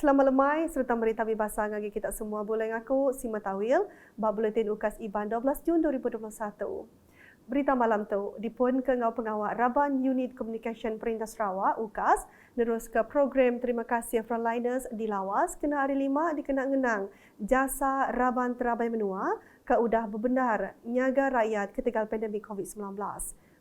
Selamat lemai serta berita bebasa ngagi kita semua boleh ngaku Sima Tawil bab buletin UKAS Iban 12 Jun 2021. Berita malam tu dipun ke ngau pengawal Raban Unit Communication Perintah Sarawak UKAS terus ke program terima kasih frontliners di Lawas kena hari 5 dikena ngenang jasa Raban Terabai Menua ke udah berbenar nyaga rakyat ketika pandemik COVID-19.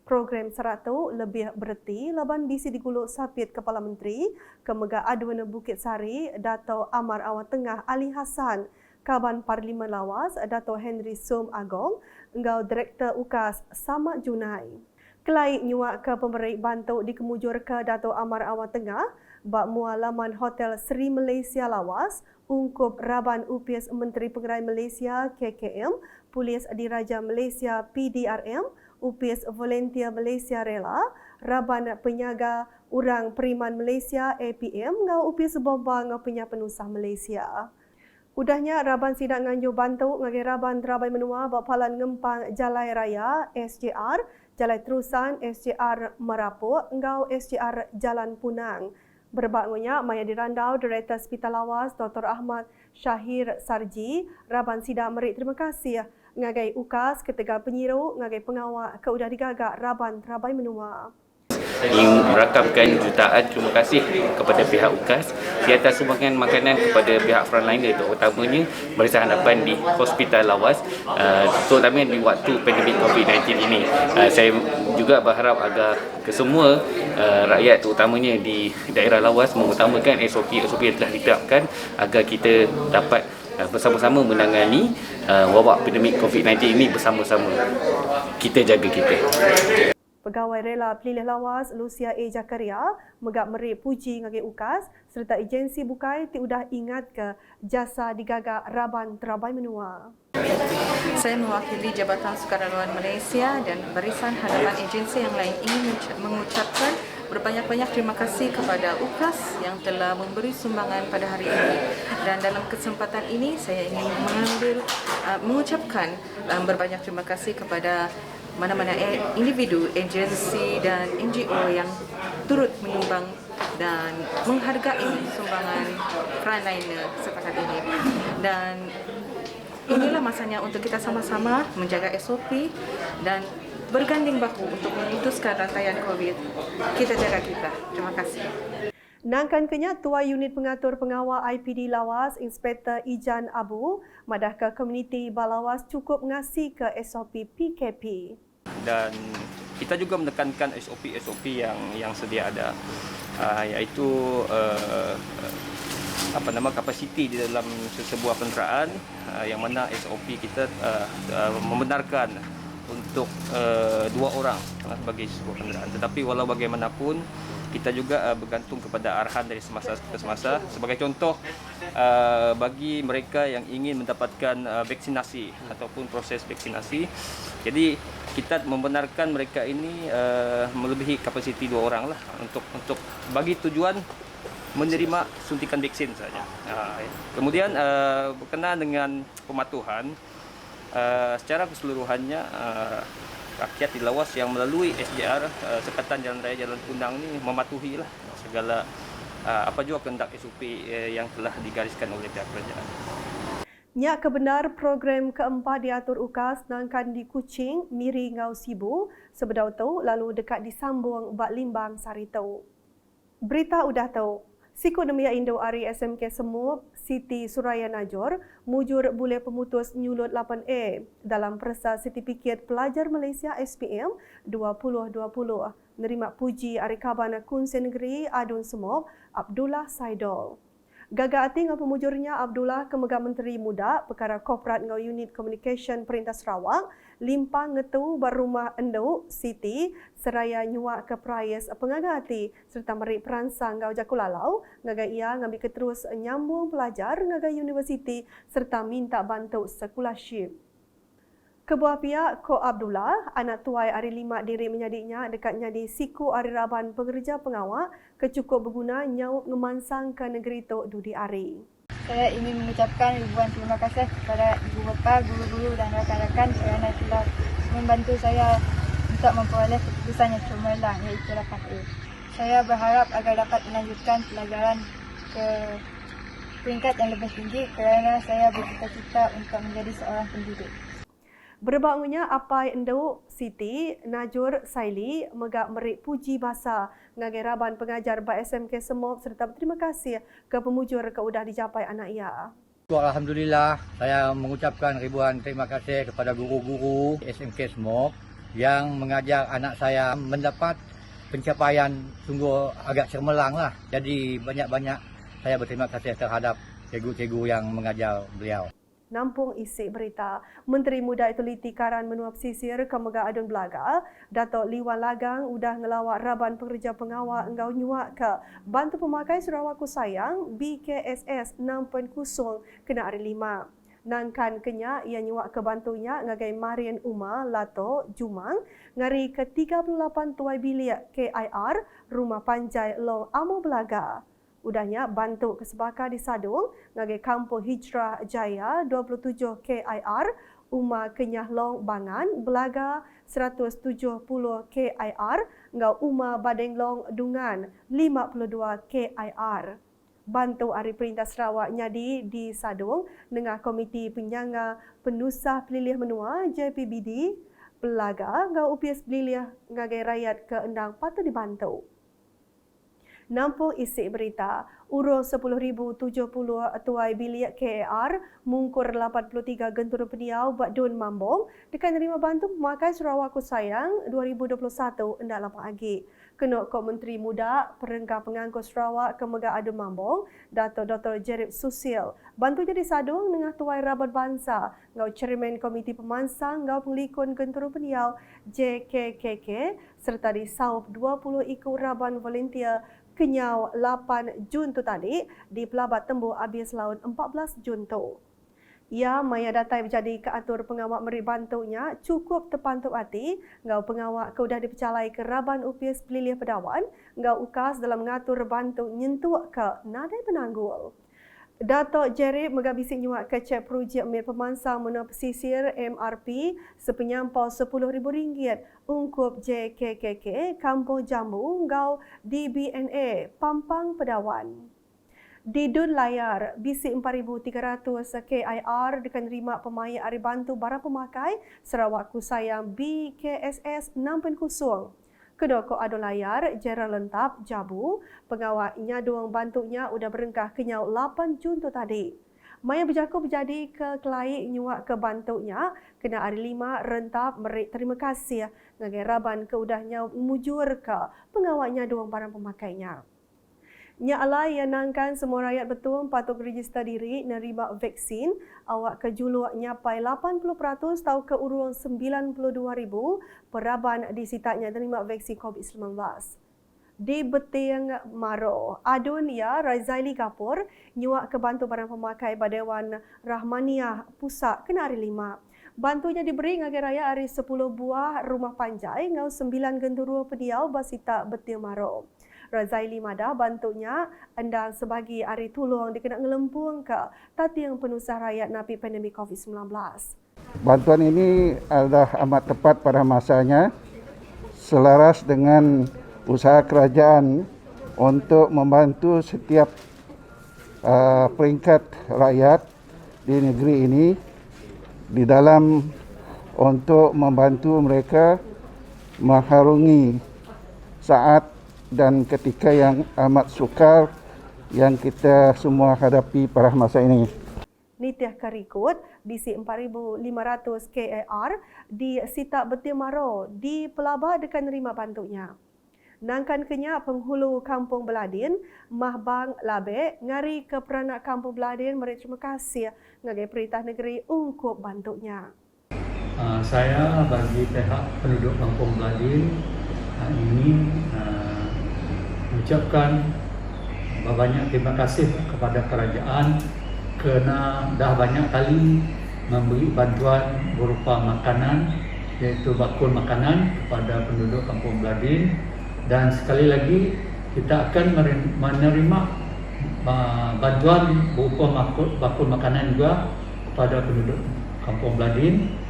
Program seratu lebih bererti laban bisi diguluk sapit Kepala Menteri Kemega Aduana Bukit Sari Dato' Amar Awang Tengah Ali Hassan, Kaban Parlimen Lawas Dato' Henry Som Agong, engau Direktur UKAS Samad Junai. Kelai nyuak ke pemberi bantu dikemujur ke Dato' Amar Awang Tengah bak mualaman Hotel Sri Malaysia Lawas ungkup Raban UPS Menteri Pengerai Malaysia KKM, Polis Diraja Malaysia PDRM, UPS Volunteer Malaysia Rela, Raban Penyaga Urang Periman Malaysia APM, ngau UPS Bomba ngau Penusah Malaysia. Udahnya Raban sidang nganju bantu ngagi Raban Terabai Menua bapalan ngempang Jalai Raya SJR, Jalai Terusan SJR Merapuk, ngau SJR Jalan Punang. Berbaknya maya dirandau Direktur Hospital Lawas Dr. Ahmad Syahir Sarji, Raban sidang merik terima kasih ngagai UKAS ketika penyiru ngagai pengawal ke udah digagak Raban Terabai Menua. Ingin merakamkan jutaan terima kasih kepada pihak UKAS di atas sumbangan makanan kepada pihak frontliner, terutamanya Barisan Hadapan di Hospital Lawas, terutamanya di waktu pandemik COVID-19 ini. Saya juga berharap agar kesemua rakyat terutamanya di daerah Lawas mengutamakan SOP-SOP yang telah ditetapkan agar kita dapat bersama-sama menangani wabak pandemik COVID-19 ini bersama-sama. Kita jaga kita. Pegawai Rela Pelilih Lawas Lucia A. Jakaria megap merik puji ngagi UKAS serta agensi bukai tiudah ingat ke jasa digagak Raban Terabai Menua. Saya mewakili Jabatan Sukarelawan Malaysia dan Barisan Hadapan agensi yang lain ingin mengucapkan berbanyak-banyak terima kasih kepada UKAS yang telah memberi sumbangan pada hari ini. Dan dalam kesempatan ini saya ingin mengucapkan berbanyak terima kasih kepada mana-mana individu, agensi dan NGO yang turut menyumbang dan menghargai sumbangan frontliner setakat ini. Dan inilah masanya untuk kita sama-sama menjaga SOP dan berganding bahu untuk memutuskan rantaian COVID. Kita jaga kita. Terima kasih. Nangkan kenyak Tua Unit Pengatur Pengawal IPD Lawas, Inspektor Ijan Abu, madah ke komuniti Balawas cukup ngasih ke SOP PKP. Dan kita juga menekankan SOP yang sedia ada, iaitu kapasiti di dalam sebuah kenderaan, yang mana SOP kita membenarkan untuk 2 orang bagi sebuah kenderaan. Tetapi walau bagaimanapun kita juga bergantung kepada arahan dari semasa ke semasa. Sebagai contoh, bagi mereka yang ingin mendapatkan vaksinasi ataupun proses vaksinasi, jadi kita membenarkan mereka ini melebihi kapasiti 2 orang lah untuk bagi tujuan menerima suntikan vaksin saja. Kemudian berkenaan dengan pematuhan, secara keseluruhannya rakyat di Lawas yang melalui SJR Sekatan Jalan Raya Jalan Punang ini mematuhilah segala apa juga kehendak SOP yang telah digariskan oleh pihak kerajaan. Nyak kebenar program keempat diatur UKAS nangkan di Kuching, Miri Ngau Sibu, sebedau tu lalu dekat disambung Bak Limbang Sarito. Berita udah tahu. Sikut Nemia Indo Ari SMK Semua Siti Suraya Najor mujur boleh pemutus nyulut 8A dalam persa sertifikat pelajar Malaysia SPM 2020. Nerima puji Ari Kabana Kunsen Negeri Adun Semop Abdullah Saidol. Gagak ati ngau pemujurnya Abdullah Kemega Menteri Muda Perkara Korporat ngau Unit Communication Perintah Sarawak limpang ngetu berumah enduk Siti seraya nyuak ke prayas pengagati serta merik peransang ngau Jakulalau ngagai ia ngambil keterus nyambung pelajar ngagai universiti serta minta bantu scholarship. Kebuah pihak Ko Abdullah, anak tuai Ari 5 diri menyadiknya dekatnya di Siku Ari Raban Pengerja Pengawal kecukup berguna nyau ngemansang ke negeri Tok Dudi Ari. Saya ingin mengucapkan ribuan terima kasih kepada ibu bapa, guru-guru dan rakan-rakan kerana telah membantu saya untuk memperoleh keputusan yang cemerlang iaitu 8A. Saya berharap agar dapat melanjutkan pelajaran ke peringkat yang lebih tinggi kerana saya bercita-cita untuk menjadi seorang pendidik. Berbangunnya Apai Endau Siti Najur Saili megak merik puji bahasa ngagai raban pengajar ba SMK Semop serta berterima kasih ke pemujur ke udah dicapai anak ia. Alhamdulillah, saya mengucapkan ribuan terima kasih kepada guru-guru SMK Semop yang mengajar anak saya mendapat pencapaian sungguh agak cemerlang lah. Jadi banyak-banyak saya berterima kasih terhadap cikgu-cikgu yang mengajar beliau. Nampung isi berita, Menteri Muda Utiliti Karan Menua Pesisir Kemega Adun Belaga, Datuk Liwan Lagang udah ngelawak raban pekerja pengawal engau nyuak ke bantu pemakai Sarawak Ku Sayang BKSS 6.0 kena hari 5. Nangkan kenya ia nyuak ke bantunya ngagai Marian Uma Lato Jumang ngari ke 38 tuai bilik KIR Rumah Panjai Long Amo Belaga. Udahnya bantu kesebaka di Sadung ngagai Kampung Hijrah Jaya 27 KIR Uma Kenyah Long Bangan Belaga 170 KIR ngau Uma Badeng Long Dungan 52 KIR. Bantu Ari Perintah Sarawak nyadi di Sadung dengan Komiti Penyangga Penusah Pelilih Menua JPBD Belaga ngau UPS Pelilih ngagai rakyat ke endang patut dibantu. Nampung isi berita, urus 10,070 tuai bilik KAR mungkur 83 gentura peniau buat Dun Mambong dekat nerima bantu pemakai Sarawak Ku Sayang 2021 endak lapang lagi. Kena Kok Menteri Muda Perengkah Pengangkut Sarawak Kemega Adun Mambong, Dato' Dr. Jerib Susil. Bantu jadi sadung dengan tuai rabat bangsa, ngau Chairman Komiti Pemansang, ngau Penglikun Gentura Peniau JKKK serta di saup 20 ikut raban volunteer Kenyau 8 Jun tu tadi di Pelabat Tembu Abis Laut 14 Jun tu. Ia maya datai berjadi keatur pengawak meri bantunya cukup terpantuk hati ngau pengawak ke udah dipercalai ke Raban UPS Pelilih Pedawan ngau ukas dalam mengatur bantu nyentuh ke nadai penanggul. Datuk Jerib megabisi nyuak ke cek projek Mir Pemansang Menua Pesisir MRP sepenyampau RM10,000 ungkup JKKK Kampung Jambu ngau DBNA Pampang Pedawan. Di Dun Layar, bisi 4,300 KIR dengan terima pemaya ari bantu barang pemakai Sarawak Ku Sayang BKSS 6.0. Kedua Ko Adun Layar, Jeral Lentap, Jabu, pengawal nyaduang bantunya udah berengkah kenyau 8 Jun tu tadi. Maya berjaku berjadi ke kelai nyuak ke bantunya, kena hari 5 rentap merik terima kasih ngagai raban ke udahnya mujur ke pengawal nyaduang barang pemakainya. Nya alai yang nangkan semua rakyat betul patut register diri nerima vaksin awak ke juluk nyapai 80% tau ke urung 92,000 peraban disitaknya terima vaksin COVID-19. Di Beting Maro, Adun ya Razaili Kapur nyuak ke bantu barang pemakai Badewan Rahmaniah Pusat kena hari 5. Bantunya diberi ngagai raya hari 10 buah rumah panjai ngau 9 genturua pediau basita Beting Maro. Razaili Mada bantunya endang sebagi hari tolong dikena ngelempung ke tati yang penusah rakyat napi pandemik COVID-19. Bantuan ini adalah amat tepat pada masanya, selaras dengan usaha kerajaan untuk membantu setiap peringkat rakyat di negeri ini di dalam untuk membantu mereka mengharungi saat dan ketika yang amat sukar yang kita semua hadapi pada masa ini. Nitiah Karikut bisi 4,500 KAR di Sitak Beting Maro di Pelaba dekat nerima bantunya. Nangkan kenya penghulu Kampung Beladin, Mahbang Labe, ngari ke peranak Kampung Beladin meri terima kasih ngagai Perintah Negeri ungkup bantunya. Saya bagi pihak penduduk Kampung Beladin ini mengucapkan banyak terima kasih kepada kerajaan kerana dah banyak kali memberi bantuan berupa makanan, iaitu bakul makanan kepada penduduk Kampung Beladin, dan sekali lagi kita akan menerima bantuan berupa bakul makanan juga kepada penduduk Kampung Beladin.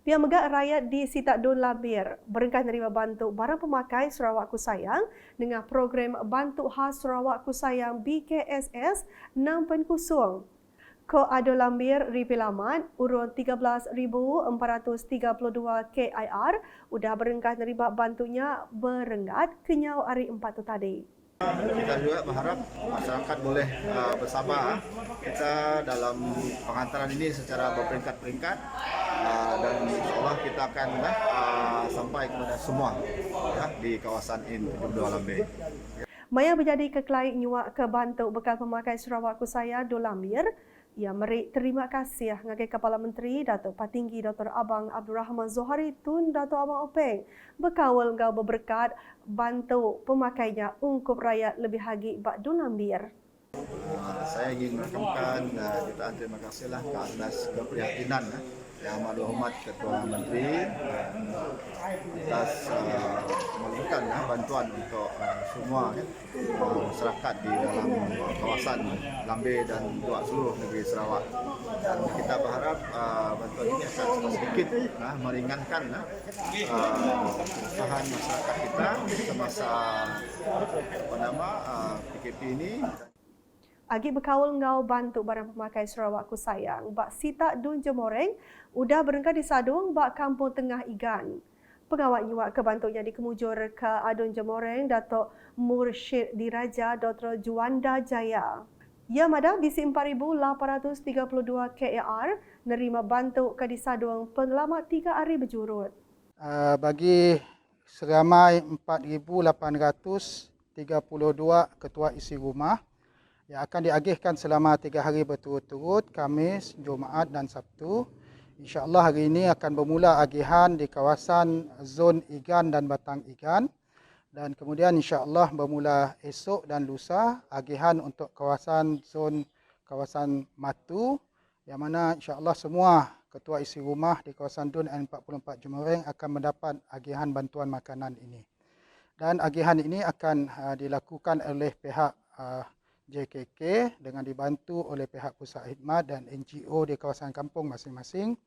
Pihak megak rakyat di Sitak Dun Labir berengkah menerima bantu barang pemakai Sarawak Ku Sayang dengan program Bantu Khas Sarawak Ku Sayang BKSS 6.0. Kod Ado Lambir Ripilamat urun 13,432 KIR sudah berengkah menerima bantunya berenggat kenyau hari 4 tu tadi. Kita juga berharap masyarakat boleh bersabar. Kita dalam penghantaran ini secara berperingkat-peringkat dan insyaAllah kita akan sampai kepada semua di kawasan ini 72 Lambir. Maya menjadi kekelai nyuak ke bantu bekal pemakai Sarawak Ku Sayang Dun Lambir. Ya, meri terima kasih ngagai Kepala Menteri Datuk Patinggi Dr. Abang Abdul Rahman Zohari Tun Datuk Abang Openg berkawal ngau berberkat bantu pemakainya ungkup rakyat lebih hagi bak Dun Lambir. Saya ingin merakamkan jutaan terima kasihlah ke atas keprihatinan Yang Amat Berhormat Ketua Menteri atas memberikan bantuan untuk semua masyarakat di dalam kawasan Lambir dan juga seluruh negeri Sarawak. Dan kita berharap bantuan ini akan sedikit meringankan usaha masyarakat kita semasa PKP ini. Agi berkawal ngau bantu barang pemakai Sarawak Ku Sayang bak Sitak Dun Jemoreng udah berengkah di Sadung bak Kampung Tengah Igan. Pengawal nyuak ke bantunya dikemujur ke Adun Jemoreng Datuk Mursyid Diraja Dr. Juanda Jaya. Ia madah bisi 4,832 KAR nerima bantu ke di Sadung pengelamat 3 hari berjurut. Bagi seramai 4,832 ketua isi rumah yang akan diagihkan selama 3 hari berturut-turut, Khamis, Jumaat dan Sabtu. InsyaAllah hari ini akan bermula agihan di kawasan zon Igan dan Batang Igan. Dan kemudian insyaAllah bermula esok dan lusa agihan untuk kawasan zon kawasan Matu. Yang mana insyaAllah semua ketua isi rumah di kawasan Dun N44 Jemoreng akan mendapat agihan bantuan makanan ini. Dan agihan ini akan dilakukan oleh pihak JKK dengan dibantu oleh pihak pusat khidmat dan NGO di kawasan kampung masing-masing.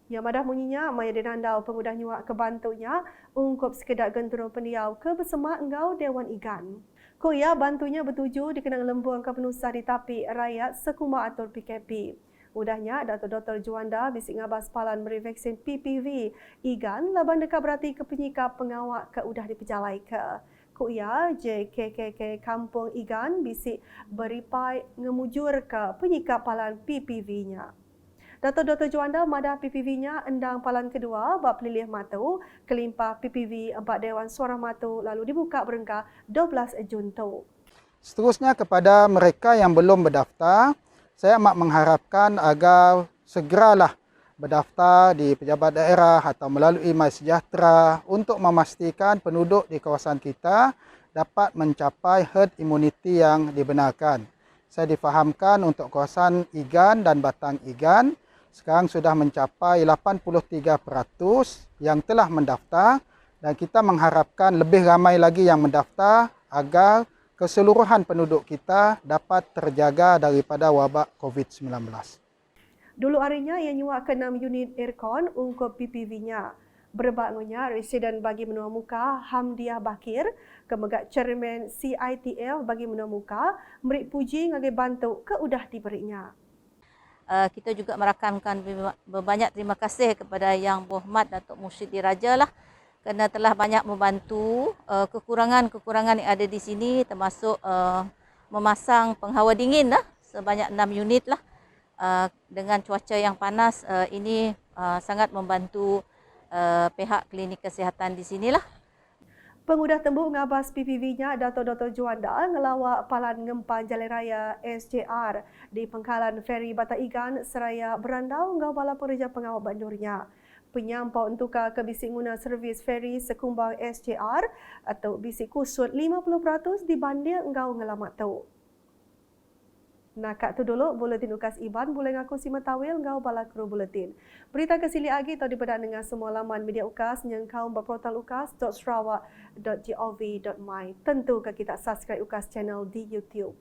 Yang madah munyinya, maya dinandau pengudah nyuak ke bantunya ungkup sekedar genturung pendiau ke bersama engau Dewan Igan. Koya bantunya bertuju dikenang lembuang ke penusah di tapi rakyat sekuma atur PKP. Udahnya, Dr. Juanda bisik ngabas palan beri vaksin PPV Igan laban dekat berarti ke penyikap pengawak ke udah dipejalai ke. Kuya JKKK Kampung Igan bisik beripai ngemujur ke penyikap palan PPV-nya. Dr. Juanda madah PPV-nya endang palan kedua bab pelilih matu kelimpah PPV bab Dewan Suara Matu lalu dibuka berengkah 12 Jun tu. Seterusnya kepada mereka yang belum berdaftar, saya amat mengharapkan agar segeralah berdaftar di pejabat daerah atau melalui MySejahtera untuk memastikan penduduk di kawasan kita dapat mencapai herd immunity yang dibenarkan. Saya difahamkan untuk kawasan Igan dan Batang Igan sekarang sudah mencapai 83% yang telah mendaftar dan kita mengharapkan lebih ramai lagi yang mendaftar agar keseluruhan penduduk kita dapat terjaga daripada wabak COVID-19. Dulu harinya ia nyuak ke 6 unit aircon ungkup PPV-nya. Berbaknya residen bagi menua muka Hamdiah Bakir, kemegak Chairman CITF bagi menua muka, beri puji ngagai bantu ke udah diberinya. Kita juga merakamkan berbanyak terima kasih kepada Yang Berhormat Datuk Mursyid Diraja lah kerana telah banyak membantu kekurangan-kekurangan yang ada di sini termasuk memasang penghawa dingin lah sebanyak 6 unit lah. Dengan cuaca yang panas ini sangat membantu pihak klinik kesihatan di sinilah. Pengudah tembuk ngabas PPV-nya Dr. Juanda ngelawak palan ngempan jalan raya SJR di pangkalan feri Batang Igan seraya berandau ngau bala pekerja pengawal bandurnya. Penyampau untukah ke bisik guna servis feri sekumbang SJR atau bisik kusut 50% dibanding engau ngelamat tu. Nak tu dulu buletin UKAS Iban boleh ngaku si matawil ngau bala kru buletin. Berita kesili lagi tau dipedak dengan semua laman media UKAS yang kau berportal ukas.sarawak.gov.my. Tentu ke kita subscribe UKAS channel di YouTube.